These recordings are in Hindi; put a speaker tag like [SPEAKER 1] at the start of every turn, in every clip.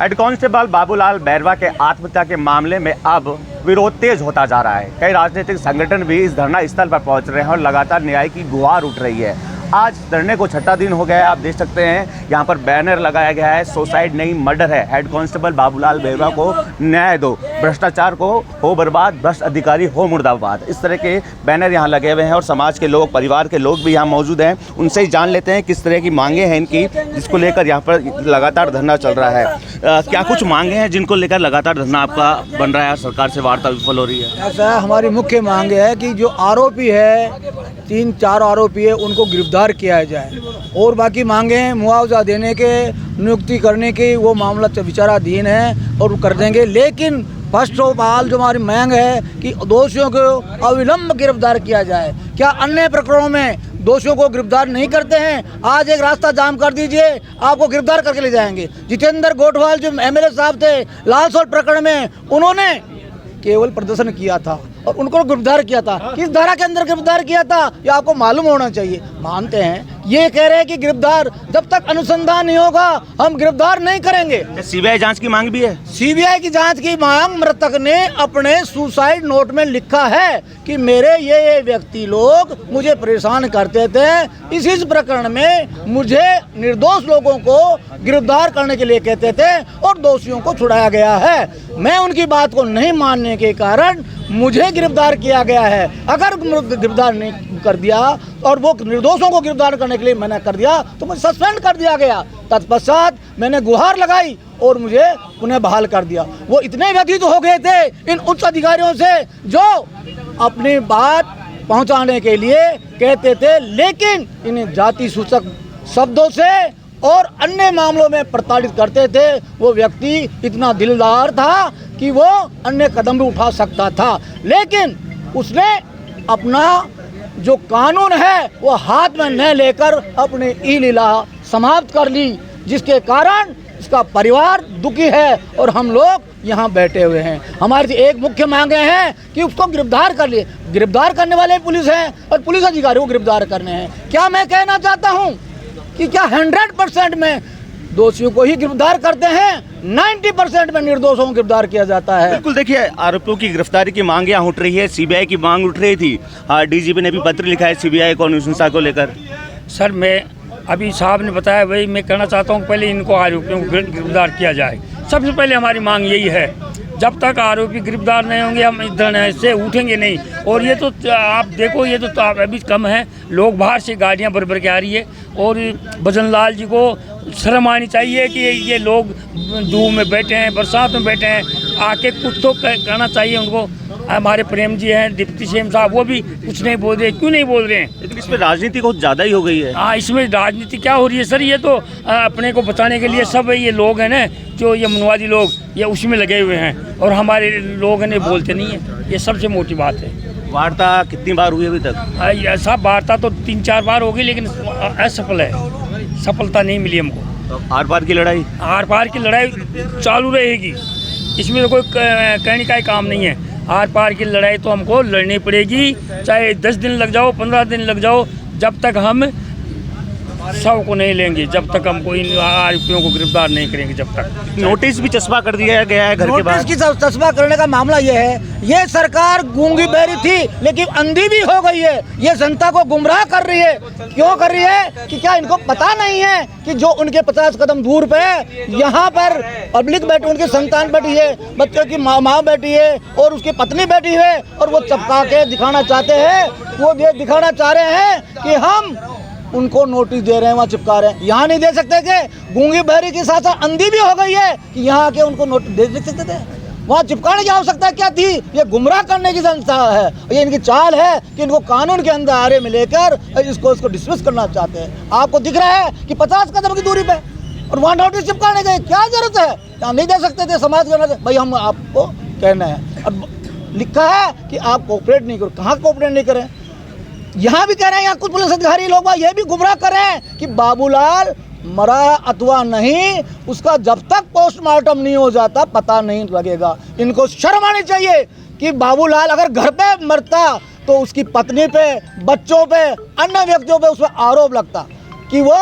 [SPEAKER 1] हेड कांस्टेबल बाबूलाल बैरवा के आत्महत्या के मामले में अब विरोध तेज होता जा रहा है। कई राजनीतिक संगठन भी इस धरना स्थल पर पहुंच रहे हैं और लगातार न्याय की गुहार उठ रही है। आज धरने को छठा दिन हो गया है। आप देख सकते हैं यहाँ पर बैनर लगाया गया है, सुसाइड नहीं मर्डर है, हेड कांस्टेबल बाबूलाल बैरवा को न्याय दो, भ्रष्टाचार को हो बर्बाद, भ्रष्ट अधिकारी हो मुर्दाबाद। इस तरह के बैनर यहाँ लगे हुए हैं और समाज के लोग, परिवार के लोग भी यहाँ मौजूद हैं। उनसे ही जान लेते हैं किस तरह की मांगे हैं इनकी, जिसको लेकर यहाँ पर लगातार धरना चल रहा है। क्या कुछ मांगे हैं जिनको लेकर लगातार धरना आपका बन रहा है, सरकार से वार्ता विफल हो रही है?
[SPEAKER 2] ऐसा हमारी मुख्य मांग है कि जो आरोपी है, 3-4 आरोपी है, उनको गिरफ्तार किया जाए और बाकी मांगे मुआवजा देने के, नियुक्ति करने की, वो मामला विचाराधीन है और कर देंगे। लेकिन फर्स्ट ऑफ ऑल जो हमारी मांग है कि दोषियों को अविलंब गिरफ्तार किया जाए। क्या अन्य प्रकरणों में दोषियों को गिरफ्तार नहीं करते हैं? आज एक रास्ता जाम कर दीजिए, आपको गिरफ्तार करके ले जाएंगे। जितेंद्र गोठवाल जो एमएलए साहब थे लालसोट प्रकरण में, उन्होंने केवल प्रदर्शन किया था और उनको गिरफ्तार किया था। किस धारा के अंदर गिरफ्तार किया था ये आपको मालूम होना चाहिए। मानते हैं, ये कह रहे हैं कि गिरफ्तार जब तक अनुसंधान नहीं होगा हम गिरफ्तार नहीं करेंगे।
[SPEAKER 1] सीबीआई जांच की मांग भी है।
[SPEAKER 2] सीबीआई की जांच की मांग मृतक ने अपने सुसाइड नोट में लिखा है कि मेरे ये व्यक्ति लोग मुझे परेशान करते थे, इस प्रकरण में मुझे निर्दोष लोगों को गिरफ्तार करने के लिए कहते थे और दोषियों को छुड़ाया गया है। मैं उनकी बात को नहीं मानने के कारण मुझे गिरफ्तार किया गया है। अगर गिरफ्तार नहीं कर दिया और वो निर्दोषों को गिरफ्तार करने के लिए मैंने कर दिया तो मुझे सस्पेंड कर दिया गया। तत्पश्चात मैंने गुहार लगाई और मुझे उन्हें बहाल कर दिया। वो इतने व्यथित हो गए थे इन उच्च अधिकारियों से जो अपनी बात पहुंचाने के लिए कहते थे, लेकिन इन्हें जाति सूचक शब्दों से और अन्य मामलों में प्रताड़ित करते थे। वो व्यक्ति इतना दिलदार था कि वो अन्य कदम भी उठा सकता था, लेकिन उसने अपना जो कानून है वो हाथ में न लेकर अपनी ई लीला समाप्त कर ली, जिसके कारण इसका परिवार दुखी है और हम लोग यहाँ बैठे हुए हैं। हमारी एक मुख्य मांगे हैं कि उसको गिरफ्तार कर लिए। गिरफ्तार करने वाले पुलिस हैं और पुलिस अधिकारी को गिरफ्तार करने हैं। क्या मैं कहना चाहता हूँ कि क्या 100% में दोषियों को ही गिरफ्तार करते हैं, 90% में निर्दोषों को गिरफ्तार किया जाता है?
[SPEAKER 1] बिल्कुल, देखिए आरोपियों की गिरफ्तारी की मांग यहाँ उठ रही है, सीबीआई की मांग उठ रही थी। डीजीपी ने भी पत्र लिखा है सीबीआई को अनुशंसा को लेकर।
[SPEAKER 3] सर, मैं अभी साहब ने बताया वही मैं कहना चाहता हूँ, पहले इनको आरोपियों को गिरफ्तार किया जाए। सबसे पहले हमारी मांग यही है, जब तक आरोपी गिरफ्तार नहीं होंगे हम इस धरने से उठेंगे नहीं। और ये तो आप देखो, ये तो अभी कम है, लोग बाहर से गाड़ियाँ भर भर के आ रही है और भजन लाल जी को शर्म आनी चाहिए कि ये लोग धूप में बैठे हैं, बरसात में बैठे हैं, आके कुछ तो करना चाहिए उनको। हमारे प्रेम जी हैं, डिप्टी सीएम साहब, वो भी कुछ नहीं बोल रहे। क्यों नहीं बोल रहे हैं?
[SPEAKER 1] लेकिन इसमें राजनीति कुछ ज़्यादा ही हो गई है।
[SPEAKER 3] हाँ, इसमें राजनीति क्या हो रही है सर? ये तो अपने को बचाने के लिए सब ये लोग हैं ना, जो ये मनवादी लोग, ये उसमें लगे हुए हैं और हमारे लोग हैं बोलते नहीं हैं। ये सबसे मोटी बात है।
[SPEAKER 1] वार्ता कितनी बार हुई अभी तक?
[SPEAKER 3] ऐसा वार्ता तो 3-4 बार हो गई, लेकिन असफल है, सफलता नहीं मिली हमको।
[SPEAKER 1] तो आर पार की लड़ाई?
[SPEAKER 3] आर पार की लड़ाई चालू रहेगी, इसमें तो कोई कहने का ही काम नहीं है। आर पार की लड़ाई तो हमको लड़नी पड़ेगी, चाहे 10 दिन लग जाओ, 15 दिन लग जाओ, जब तक हम सब को नहीं लेंगे, जब तक हमको इन आरोपियों को गिरफ्तार नहीं करेंगे। जब तक
[SPEAKER 1] नोटिस भी चस्पा कर दिया गया है घर के बाहर।
[SPEAKER 2] नोटिस की चस्पा करने का मामला ये है, ये सरकार गूंगी बहरी थी लेकिन अंधी भी हो गई है। ये जनता को गुमराह कर रही है। क्यों कर रही है? कि क्या इनको पता नहीं है कि जो उनके 50 कदम दूर पे यहाँ पर पब्लिक बैठी, उनकी संतान बैठी है, बच्चों की माँ बैठी है और उसकी पत्नी बैठी है और वो चपका के दिखाना चाहते हैं, वो ये दिखाना चाह रहे हैं कि हम उनको नोटिस दे रहे हैं, वहाँ चिपका रहे हैं। यहाँ नहीं दे सकते थे? गूंगी बहरी के साथ साथ अंधी भी हो गई है कि यहाँ के उनको नोटिस दे सकते थे? वहाँ चिपकाने की आवश्यकता क्या थी? ये गुमराह करने की संस्था है, ये इनकी चाल है कि इनको कानून के अंदर आरे में लेकर इसको डिसमिस करना चाहते हैं। आपको दिख रहा है कि 50 कदम की दूरी पे और वहाँ नोटिस चिपकाने की क्या जरूरत है? यहाँ नहीं दे सकते थे? समाज के भाई हम आपको कहना है, अब लिखा है कि आप कोऑपरेट नहीं करो। कहाँ कोऑपरेट नहीं करें? यहाँ भी कह रहे हैं, यहाँ कुछ पुलिस अधिकारी लोग ये भी गुमराह कर रहे हैं कि बाबूलाल मरा अथवा नहीं, उसका जब तक पोस्टमार्टम नहीं हो जाता पता नहीं लगेगा। इनको शर्म आनी चाहिए कि बाबूलाल अगर घर पे मरता तो उसकी पत्नी पे, बच्चों पे, अन्य व्यक्तियों पे उस पर आरोप लगता कि वो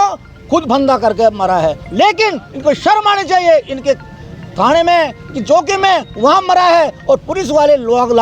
[SPEAKER 2] खुद फंदा करके मरा है। लेकिन इनको शर्म आनी चाहिए, इनके थाने में कि चौकी में वहाँ मरा है और पुलिस वाले लोग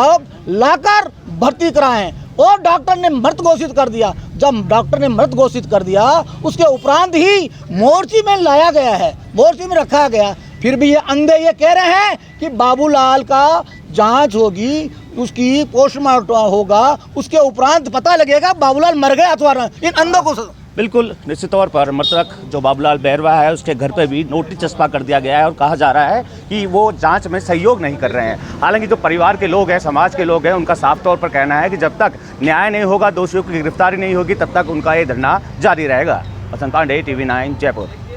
[SPEAKER 2] लाकर भर्ती कराएं और डॉक्टर ने मृत घोषित कर दिया। जब डॉक्टर ने मृत घोषित कर दिया उसके उपरांत ही मोर्ची में लाया गया है, मोर्ची में रखा गया। फिर भी ये अंधे ये कह रहे हैं कि बाबूलाल का जांच होगी, उसकी पोस्टमार्टम होगा, उसके उपरांत पता लगेगा बाबूलाल मर गया अथवा नहीं। इन अंधों को
[SPEAKER 1] बिल्कुल निश्चित तौर पर मृतक जो बाबूलाल बैरवा है उसके घर पे भी नोटिस चस्पा कर दिया गया है और कहा जा रहा है कि वो जांच में सहयोग नहीं कर रहे हैं। हालांकि जो परिवार के लोग हैं, समाज के लोग हैं, उनका साफ तौर पर कहना है कि जब तक न्याय नहीं होगा, दोषियों की गिरफ्तारी नहीं होगी, तब तक उनका ये धरना जारी रहेगा। वसंत पांडे, TV9 जयपुर।